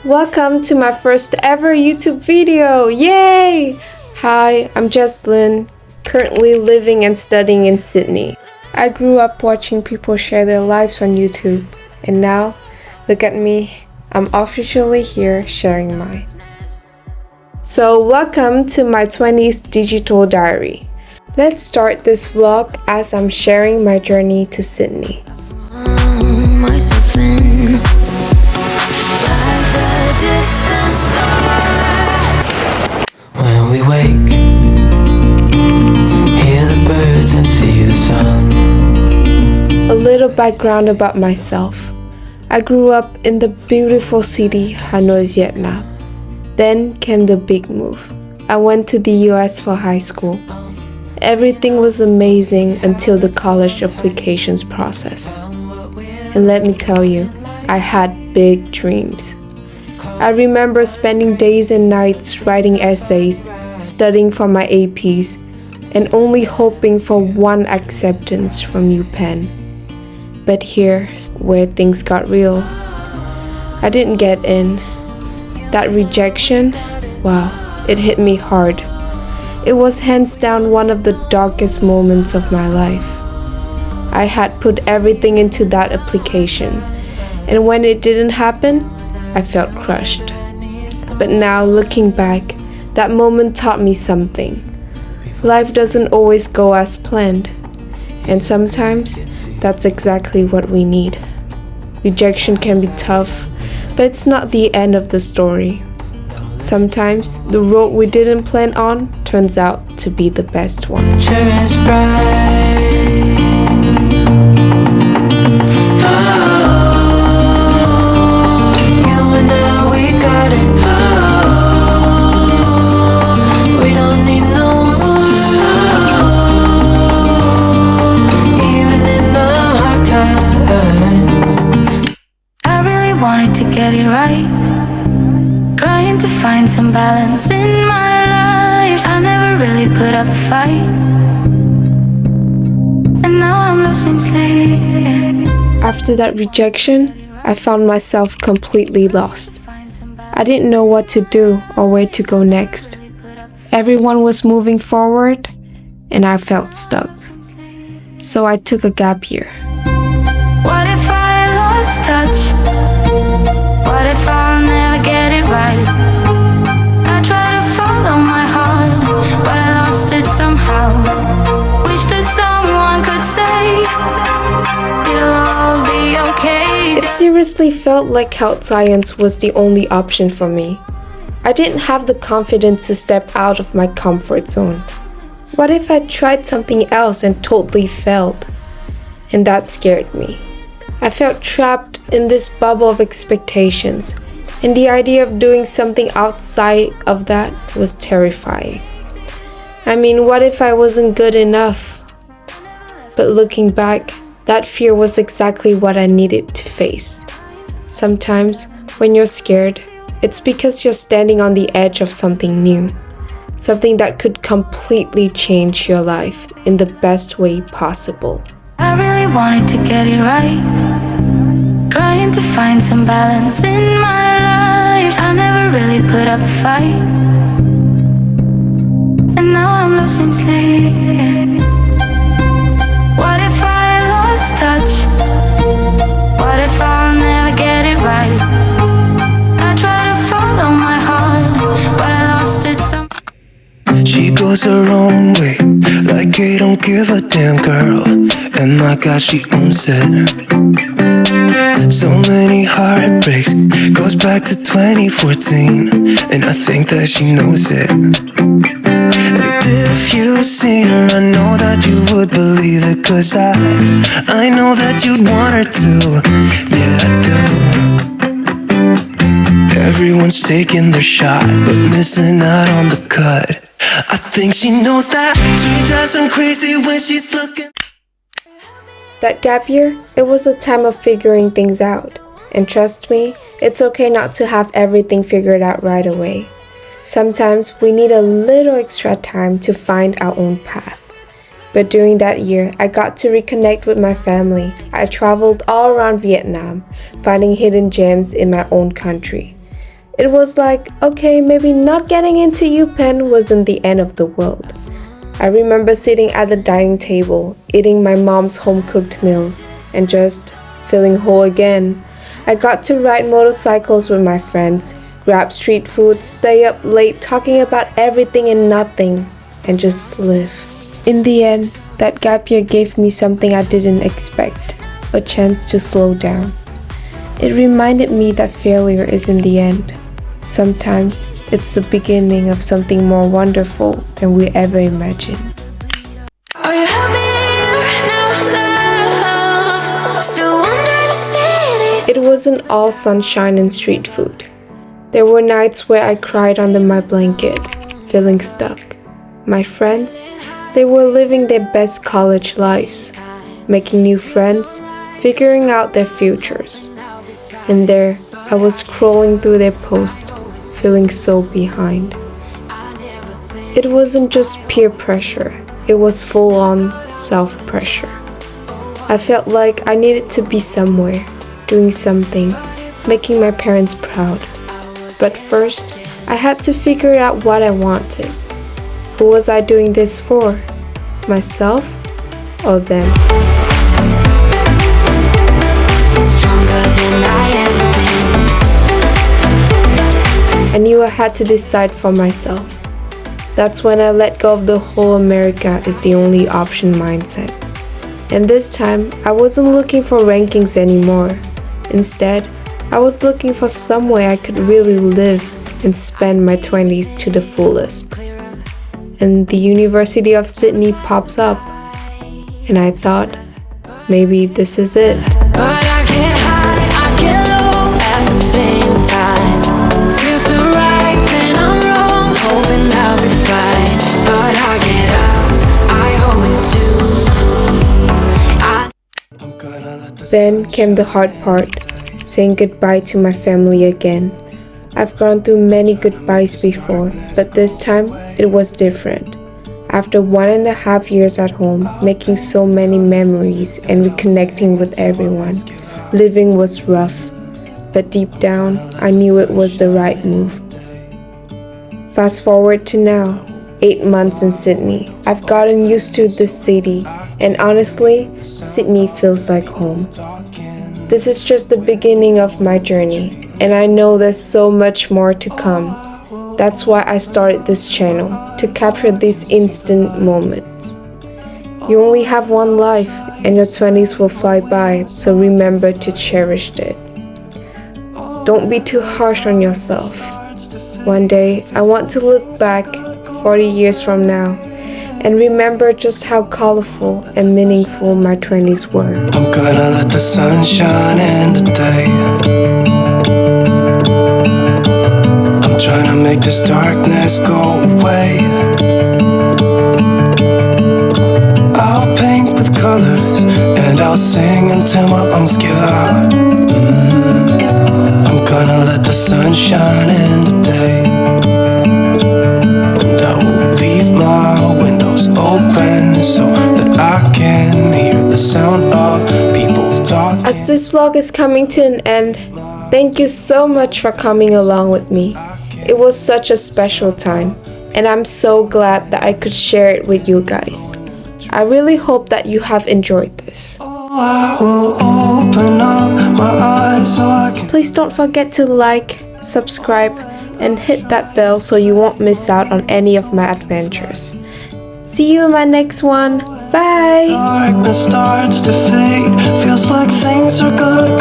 Welcome to my first ever YouTube video! Yay! Hi, I'm Jesslyn, currently living and studying in Sydney. I grew up watching people share their lives on YouTube, and now, look at me, I'm officially here sharing mine. So welcome to my 20s digital diary. Let's start this vlog as I'm sharing my journey to Sydney. When we wake, hear the birds and see the sun. A little background about myself. I grew up in the beautiful city Hanoi, Vietnam. Then came the big move. I went to the US for high school. Everything was amazing until the college applications process. And let me tell you, I had big dreams. I remember spending days and nights writing essays, studying for my APs, and only hoping for one acceptance from UPenn. But here's where things got real. I didn't get in. That rejection, wow, it hit me hard. It was hands down one of the darkest moments of my life. I had put everything into that application, and when it didn't happen, I felt crushed. But now, looking back, that moment taught me something. Life doesn't always go as planned, and sometimes that's exactly what we need. Rejection can be tough, but it's not the end of the story. Sometimes the road we didn't plan on turns out to be the best one. Get it right, trying to find some balance in my life. I never really put up a fight, and now I'm losing sleep. After that rejection, I found myself completely lost. I didn't know what to do or where to go next. Everyone was moving forward, and I felt stuck. So I took a gap year. What if I lost touch? What if I'll never get it right? I try to follow my heart, but I lost it somehow. Wish that someone could say it'll all be okay. It seriously felt like health science was the only option for me. I didn't have the confidence to step out of my comfort zone. What if I tried something else and totally failed? And that scared me. I felt trapped in this bubble of expectations, and the idea of doing something outside of that was terrifying. I mean, what if I wasn't good enough? But looking back, that fear was exactly what I needed to face. Sometimes, when you're scared, it's because you're standing on the edge of something new, something that could completely change your life in the best way possible. I really wanted to get it right, trying to find some balance in my life. I never really put up a fight, and now I'm losing sleep. What if I lost touch? What if I'll never get it right? I try to follow my heart, but I lost it somehow. She goes her own way, like I don't give a damn girl. And my God, she owns it. So many heartbreaks, goes back to 2014, and I think that she knows it. And if you've seen her, I know that you would believe it, 'cause I know that you'd want her to. Yeah, I do. Everyone's taking their shot, but missing out on the cut. I think she knows that. She drives them crazy when she's looking. That gap year, it was a time of figuring things out. And trust me, it's okay not to have everything figured out right away. Sometimes we need a little extra time to find our own path. But during that year, I got to reconnect with my family. I traveled all around Vietnam, finding hidden gems in my own country. It was like, okay, maybe not getting into UPenn wasn't the end of the world. I remember sitting at the dining table, eating my mom's home-cooked meals, and just feeling whole again. I got to ride motorcycles with my friends, grab street food, stay up late talking about everything and nothing, and just live. In the end, that gap year gave me something I didn't expect, a chance to slow down. It reminded me that failure isn't the end. Sometimes it's the beginning of something more wonderful than we ever imagined. Are you happy now, love? Still wander the cities. It wasn't all sunshine and street food. There were nights where I cried under my blanket, feeling stuck. My friends, they were living their best college lives, making new friends, figuring out their futures. And there, I was scrolling through their posts, feeling so behind. It wasn't just peer pressure, it was full-on self-pressure. I felt like I needed to be somewhere, doing something, making my parents proud. But first, I had to figure out what I wanted. Who was I doing this for? Myself or them? Stronger than I ever been. I knew I had to decide for myself. That's when I let go of the whole America is the only option mindset. And this time, I wasn't looking for rankings anymore. Instead, I was looking for somewhere I could really live and spend my 20s to the fullest. And the University of Sydney pops up. And I thought, maybe this is it. But I get high, I get low at the same time. Feels so right, then I'm wrong, hoping I'll be fine. But I get up, I always do. Then came the hard part, saying goodbye to my family again. I've gone through many goodbyes before, but this time it was different. After 1.5 years at home, making so many memories and reconnecting with everyone, living was rough, but deep down, I knew it was the right move. Fast forward to now, 8 months in Sydney. I've gotten used to this city, and honestly, Sydney feels like home. This is just the beginning of my journey, and I know there's so much more to come. That's why I started this channel, to capture these instant moments. You only have one life, and your 20s will fly by, so remember to cherish it. Don't be too harsh on yourself. One day, I want to look back 40 years from now and remember just how colorful and meaningful my 20s were. I'm gonna let the sun shine in today. I'm trying to make this darkness go away. I'll paint with colors and I'll sing until my lungs give out. I'm gonna let the sun shine in today. And I will leave my windows open so that I can hear the sound of people talking. As this vlog is coming to an end, thank you so much for coming along with me. It was such a special time, and I'm so glad that I could share it with you guys. I really hope that you have enjoyed this. I will open up my eyes so I can. Please don't forget to like, subscribe, and hit that bell so you won't miss out on any of my adventures. See you in my next one. Bye! Darkness starts to fade. Feels like things are gonna